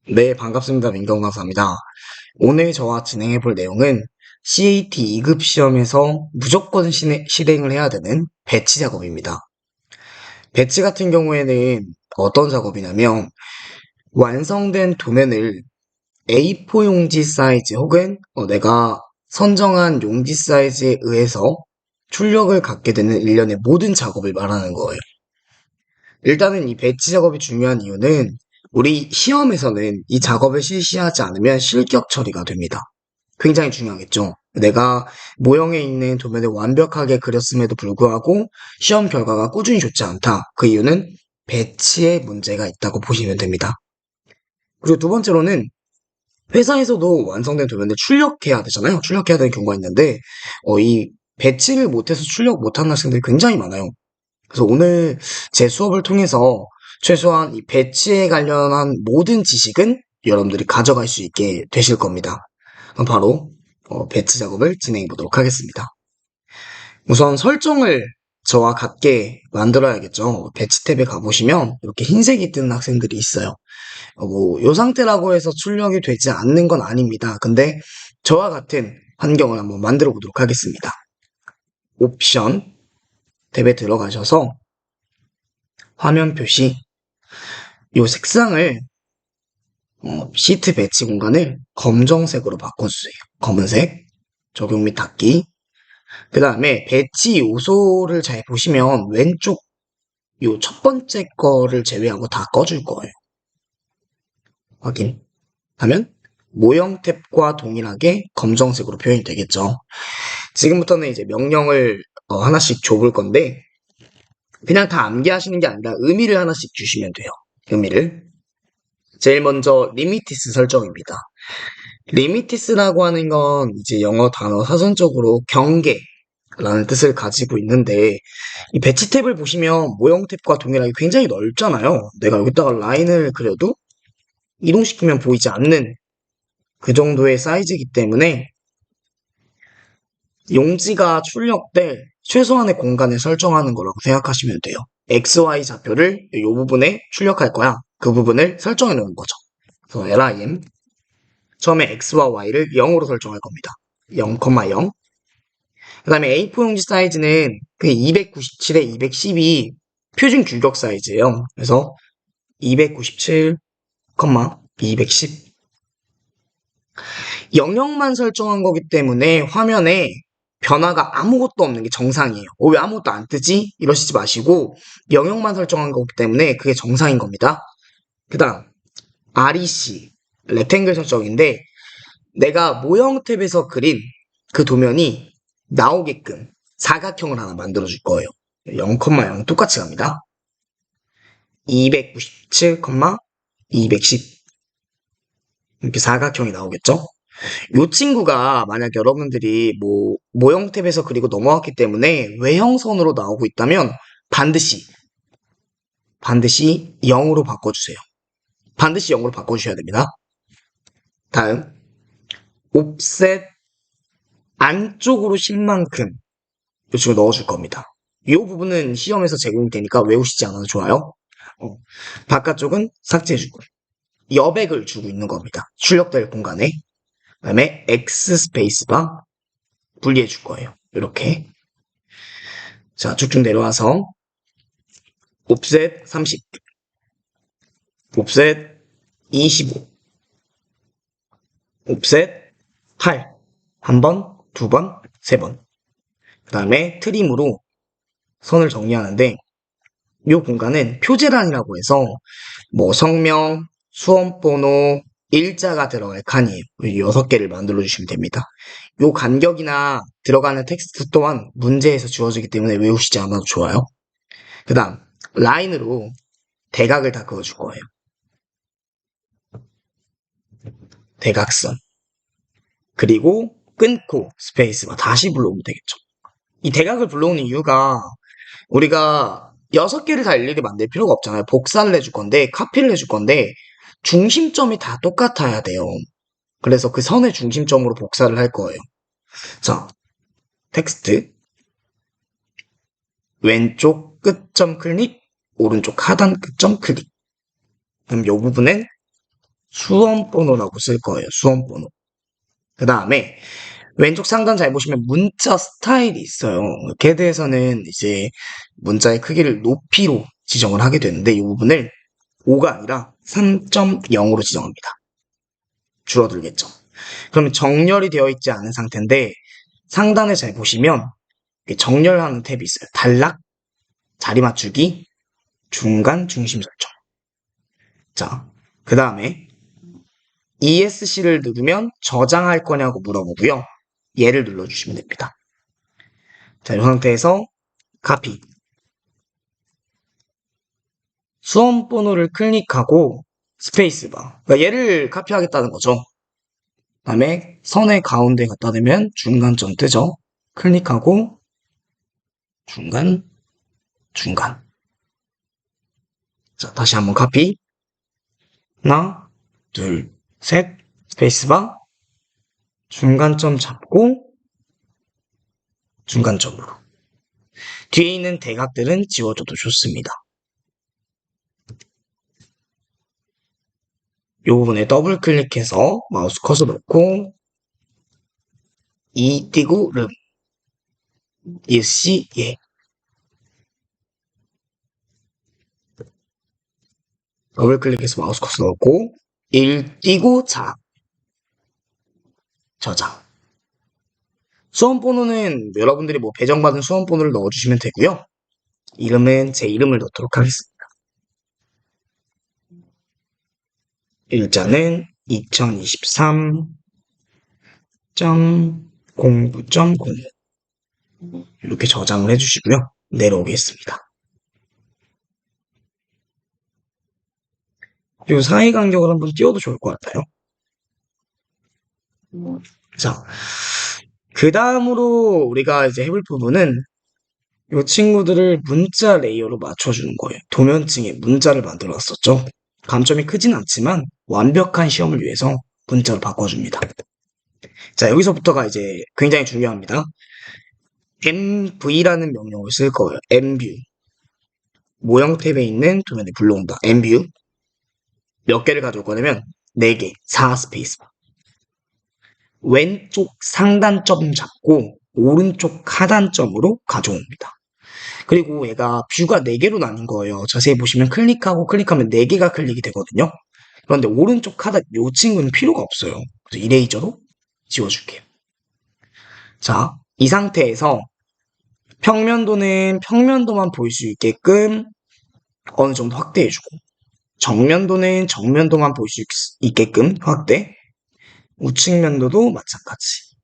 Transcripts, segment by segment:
네, 반갑습니다. 민경 강사입니다. 오늘 저와 진행해 볼 내용은 CAT 2급 시험에서 무조건 실행을 해야 되는 배치 작업입니다. 배치 같은 경우에는 어떤 작업이냐면 완성된 도면을 A4 용지 사이즈 혹은 내가 선정한 용지 사이즈에 의해서 출력을 갖게 되는 일련의 모든 작업을 말하는 거예요. 일단은 이 배치 작업이 중요한 이유는 우리 시험에서는 이 작업을 실시하지 않으면 실격 처리가 됩니다. 굉장히 중요하겠죠. 내가 모형에 있는 도면을 완벽하게 그렸음에도 불구하고 시험 결과가 꾸준히 좋지 않다. 그 이유는 배치에 문제가 있다고 보시면 됩니다. 그리고 두 번째로는 회사에서도 완성된 도면을 출력해야 되잖아요. 출력해야 되는 경우가 있는데 이 배치를 못해서 출력 못하는 학생들이 굉장히 많아요. 그래서 오늘 제 수업을 통해서 최소한 이 배치에 관련한 모든 지식은 여러분들이 가져갈 수 있게 되실 겁니다. 그럼 바로 배치 작업을 진행해 보도록 하겠습니다. 우선 설정을 저와 같게 만들어야겠죠. 배치 탭에 가보시면 이렇게 흰색이 뜨는 학생들이 있어요. 요 상태라고 해서 출력이 되지 않는 건 아닙니다. 근데 저와 같은 환경을 한번 만들어 보도록 하겠습니다. 옵션 탭에 들어가셔서 화면 표시 요 색상을 시트 배치 공간을 검정색으로 바꿔주세요. 검은색 적용 및 닫기. 그 다음에 배치 요소를 잘 보시면 왼쪽 요 첫 번째 거를 제외하고 다 꺼줄 거예요. 확인하면 모형 탭과 동일하게 검정색으로 표현이 되겠죠. 지금부터는 이제 명령을 하나씩 줘볼 건데 그냥 다 암기하시는 게 아니라 의미를 하나씩 주시면 돼요. 의미를. 제일 먼저 리미티스 설정입니다. 리미티스라고 하는 건 이제 영어 단어 사전적으로 경계라는 뜻을 가지고 있는데 이 배치 탭을 보시면 모형 탭과 동일하게 굉장히 넓잖아요. 내가 여기다가 라인을 그려도 이동시키면 보이지 않는 그 정도의 사이즈이기 때문에 용지가 출력될 최소한의 공간을 설정하는 거라고 생각하시면 돼요. XY 좌표를 이 부분에 출력할 거야. 그 부분을 설정해 놓은 거죠. 그래서 lim 처음에 x와 y를 0으로 설정할 겁니다. 0,0. 그 다음에 A4 용지 사이즈는 그 297에 210이 표준 규격 사이즈예요. 그래서 297, 210. 영역만 설정한 거기 때문에 화면에 변화가 아무것도 없는 게 정상이에요. 왜 아무것도 안 뜨지? 이러시지 마시고 영역만 설정한 거기 때문에 그게 정상인 겁니다. 그 다음 REC 렉탱글 설정인데 내가 모형 탭에서 그린 그 도면이 나오게끔 사각형을 하나 만들어 줄 거예요. 0,0 똑같이 갑니다. 297, 210 이렇게 사각형이 나오겠죠? 이 친구가 만약 여러분들이 모형 탭에서 그리고 넘어왔기 때문에 외형선으로 나오고 있다면 반드시 0으로 바꿔주세요. 반드시 0으로 바꿔주셔야 됩니다. 다음 옵셋 안쪽으로 10만큼 이 친구 넣어줄 겁니다. 이 부분은 시험에서 제공이 되니까 외우시지 않아도 좋아요. 바깥쪽은 삭제해주고 여백을 주고 있는 겁니다. 출력될 공간에. 그 다음에 X 스페이스바 분리해 줄 거예요. 이렇게. 자, 쭉쭉 내려와서 옵셋 30, 옵셋 25, 옵셋 8. 한 번, 두 번, 세 번. 그 다음에 트림으로 선을 정리하는데 이 공간은 표제란이라고 해서 성명, 수험번호, 일자가 들어갈 칸이에요. 6개를 만들어 주시면 됩니다. 이 간격이나 들어가는 텍스트 또한 문제에서 주어지기 때문에 외우시지 않아도 좋아요. 그 다음 라인으로 대각을 다 그어줄 거예요. 대각선. 그리고 끊고 스페이스바 다시 불러오면 되겠죠. 이 대각을 불러오는 이유가 우리가 6개를 다 일일이 만들 필요가 없잖아요. 복사를 해줄 건데 카피를 해줄 건데 중심점이 다 똑같아야 돼요. 그래서 그 선의 중심점으로 복사를 할 거예요. 자, 텍스트 왼쪽 끝점 클릭, 오른쪽 하단 끝점 클릭. 그럼 이 부분은 수험번호라고 쓸 거예요. 수험번호. 그 다음에 왼쪽 상단 잘 보시면 문자 스타일이 있어요. CAD에서는 이제 문자의 크기를 높이로 지정을 하게 되는데 이 부분을 5가 아니라 3.0으로 지정합니다. 줄어들겠죠. 그러면 정렬이 되어 있지 않은 상태인데 상단을 잘 보시면 정렬하는 탭이 있어요. 단락, 자리 맞추기, 중간, 중심 설정. 자, 그 다음에 ESC를 누르면 저장할 거냐고 물어보고요. 얘를 눌러주시면 됩니다. 자, 이 상태에서 카피. 수험 번호를 클릭하고 스페이스바. 그러니까 얘를 카피하겠다는 거죠. 그다음에 선의 가운데 갖다 대면 중간점 뜨죠. 클릭하고 중간, 중간. 자, 다시 한번 카피. 하나, 둘, 셋. 스페이스바. 중간점 잡고 중간점으로. 뒤에 있는 대각들은 지워줘도 좋습니다. 이 부분에 더블 클릭해서 마우스 커서 놓고 이 띄고 름 예시 예 더블 클릭해서 마우스 커서 놓고 1 띄고 자 저장 수험 번호는 여러분들이 뭐 배정받은 수험 번호를 넣어주시면 되고요. 이름은 제 이름을 넣도록 하겠습니다. 일자는 2023.09.05 이렇게 저장을 해주시고요. 내려오겠습니다. 이 사이 간격을 한번 띄워도 좋을 것 같아요. 자, 그 다음으로 우리가 이제 해볼 부분은 이 친구들을 문자 레이어로 맞춰주는 거예요. 도면층에 문자를 만들어 놨었죠. 감점이 크진 않지만 완벽한 시험을 위해서 문자로 바꿔줍니다. 자, 여기서부터가 이제 굉장히 중요합니다. MV라는 명령을 쓸 거예요. MView. 모형 탭에 있는 도면에 불러온다. MView. 몇 개를 가져올 거냐면 4개, 4 스페이스바. 왼쪽 상단점 잡고 오른쪽 하단점으로 가져옵니다. 그리고 얘가 뷰가 4개로 나뉜 거예요. 자세히 보시면 클릭하고 클릭하면 4개가 클릭이 되거든요. 그런데 오른쪽 하단 이 친구는 필요가 없어요. 그래서 이레이저로 지워줄게요. 자, 이 상태에서 평면도는 평면도만 보일 수 있게끔 어느 정도 확대해주고 정면도는 정면도만 보일 수 있게끔 확대 우측면도도 마찬가지.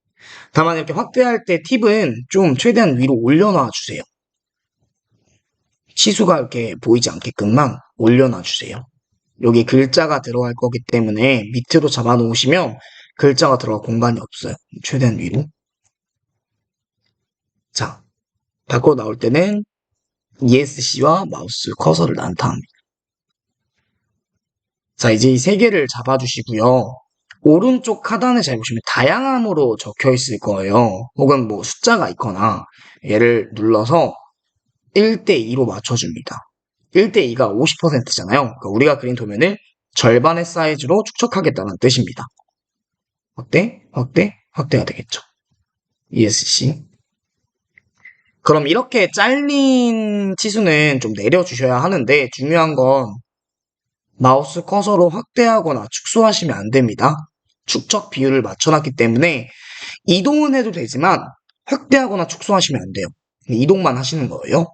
다만 이렇게 확대할 때 팁은 좀 최대한 위로 올려놔 주세요. 치수가 이렇게 보이지 않게끔만 올려놔 주세요. 여기 글자가 들어갈 거기 때문에 밑으로 잡아 놓으시면 글자가 들어갈 공간이 없어요. 최대한 위로. 자, 밖으로 나올 때는 ESC와 마우스 커서를 난타합니다. 자, 이제 이 세 개를 잡아주시고요. 오른쪽 하단에 잘 보시면 다양함으로 적혀 있을 거예요. 혹은 뭐 숫자가 있거나 얘를 눌러서 1대2로 맞춰줍니다. 1대2가 50%잖아요. 그러니까 우리가 그린 도면을 절반의 사이즈로 축척하겠다는 뜻입니다. 확대, 확대, 확대가 되겠죠. ESC. 그럼 이렇게 잘린 치수는 좀 내려주셔야 하는데 중요한 건 마우스 커서로 확대하거나 축소하시면 안 됩니다. 축척 비율을 맞춰놨기 때문에 이동은 해도 되지만 확대하거나 축소하시면 안 돼요. 이동만 하시는 거예요.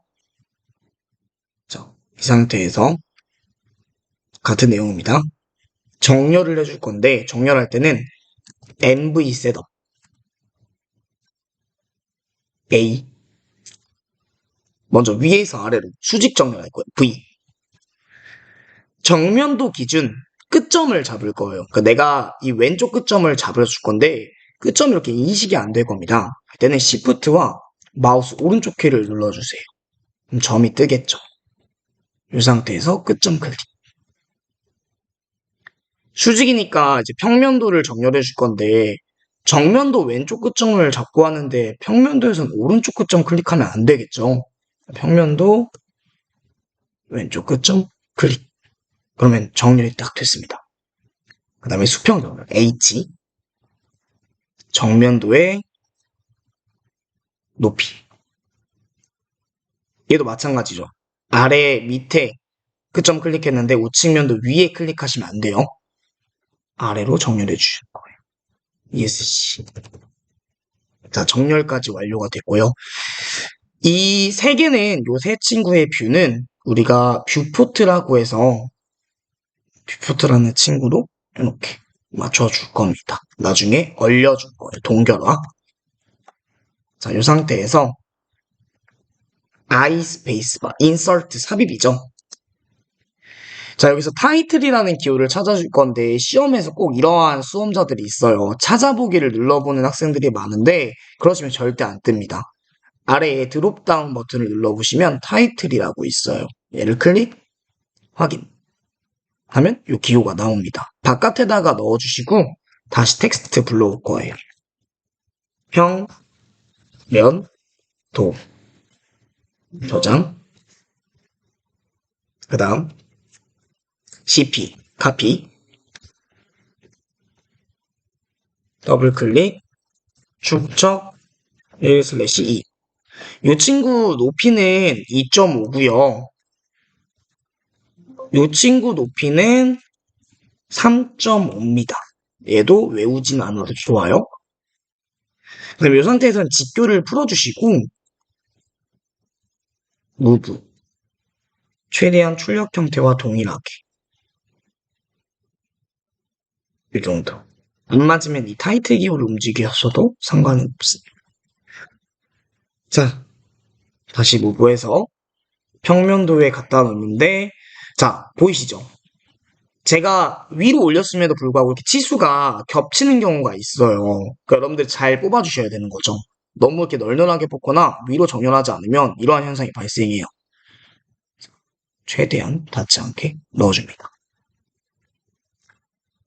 자, 이 상태에서 같은 내용입니다. 정렬을 해줄 건데 정렬할 때는 MV 셋업 A 먼저 위에서 아래로 수직 정렬할 거예요. V 정면도 기준 끝점을 잡을 거예요. 그러니까 내가 이 왼쪽 끝점을 잡아줄 건데 끝점이 이렇게 인식이 안 될 겁니다. 그때는 Shift와 마우스 오른쪽 키를 눌러주세요. 그럼 점이 뜨겠죠. 이 상태에서 끝점 클릭. 수직이니까 이제 평면도를 정렬해 줄 건데 정면도 왼쪽 끝점을 잡고 하는데 평면도에서는 오른쪽 끝점 클릭하면 안 되겠죠. 평면도 왼쪽 끝점 클릭. 그러면 정렬이 딱 됐습니다. 그 다음에 수평도 H, 정면도의 높이. 얘도 마찬가지죠. 아래 밑에 끝점 클릭했는데 우측면도 위에 클릭하시면 안 돼요. 아래로 정렬해 주실 거예요. ESC. 자, 정렬까지 완료가 됐고요. 이 세 개는, 요 세 친구의 뷰는 우리가 뷰포트라고 해서 뷰포트라는 친구로 이렇게 맞춰줄 겁니다. 나중에 얼려줄 거예요. 동결화. 자, 이 상태에서 I 스페이스바, insert 삽입이죠. 자, 여기서 타이틀이라는 기호를 찾아줄 건데 시험에서 꼭 이러한 수험자들이 있어요. 찾아보기를 눌러보는 학생들이 많은데 그러시면 절대 안 뜹니다. 아래에 드롭다운 버튼을 눌러보시면 타이틀이라고 있어요. 얘를 클릭, 확인 하면 이 기호가 나옵니다. 바깥에다가 넣어주시고 다시 텍스트 불러올 거예요. 평, 면, 도, 저장, 그 다음 CP, 카피, 더블클릭, 축적, 1/2. 이 친구 높이는 2.5고요. 이 친구 높이는 3.5입니다. 얘도 외우진 않아도 좋아요. 그럼 이 상태에서는 직교를 풀어주시고 무브 최대한 출력 형태와 동일하게 이 정도. 안 맞으면 이 타이틀 기호를 움직이셔도 상관은 없습니다. 자, 다시 무브해서 평면도에 갖다 놓는데 자, 보이시죠? 제가 위로 올렸음에도 불구하고 이렇게 치수가 겹치는 경우가 있어요. 그러니까 여러분들 잘 뽑아주셔야 되는 거죠. 너무 이렇게 널널하게 뽑거나 위로 정렬하지 않으면 이러한 현상이 발생해요. 최대한 닿지 않게 넣어줍니다.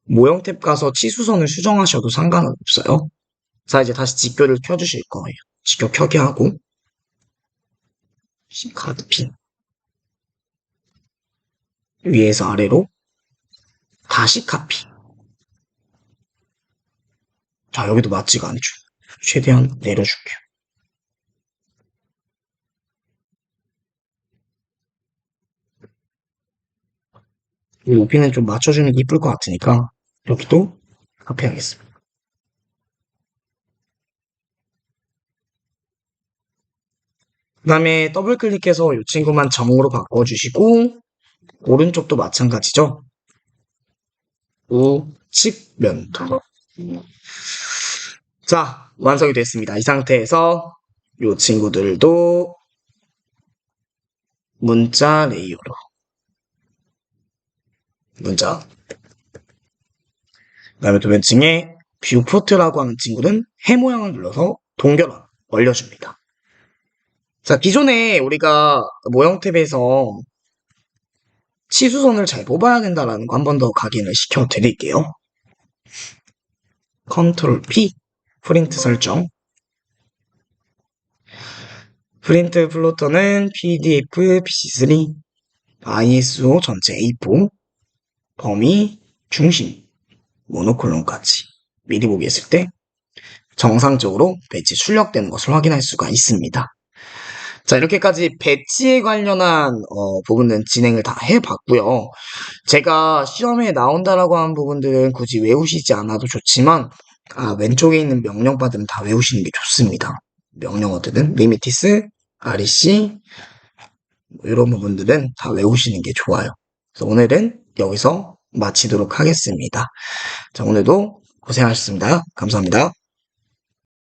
모형 탭 가서 치수선을 수정하셔도 상관은 없어요. 자, 이제 다시 직교를 켜주실 거예요. 직교 켜게 하고 카드핀 위에서 아래로 다시 카피. 자, 여기도 맞지가 않죠. 최대한 내려줄게요. 이 높이는 좀 맞춰주는 게 이쁠 것 같으니까 여기도 카피하겠습니다. 그 다음에 더블 클릭해서 이 친구만 점으로 바꿔주시고 오른쪽도 마찬가지죠. 우측 면도. 자, 완성이 됐습니다. 이 상태에서 이 친구들도 문자 레이어로 문자. 그 다음에 두 번째에 뷰포트라고 하는 친구는 해 모양을 눌러서 동결화 올려줍니다. 자, 기존에 우리가 모형 탭에서 치수선을 잘 뽑아야 된다라는 거 한 번 더 각인을 시켜드릴게요. 컨트롤 P, 프린트 설정. 프린트 플로터는 PDF, PC3, ISO 전체 A4, 범위, 중심, 모노콜론까지 미리 보기 했을 때 정상적으로 배치 출력되는 것을 확인할 수가 있습니다. 자, 이렇게까지 배치에 관련한 부분은 진행을 다 해봤고요. 제가 시험에 나온다라고 하는 부분들은 굳이 외우시지 않아도 좋지만 왼쪽에 있는 명령바들은 다 외우시는 게 좋습니다. 명령어들은 리미티스, REC 이런 부분들은 다 외우시는 게 좋아요. 그래서 오늘은 여기서 마치도록 하겠습니다. 자, 오늘도 고생하셨습니다. 감사합니다.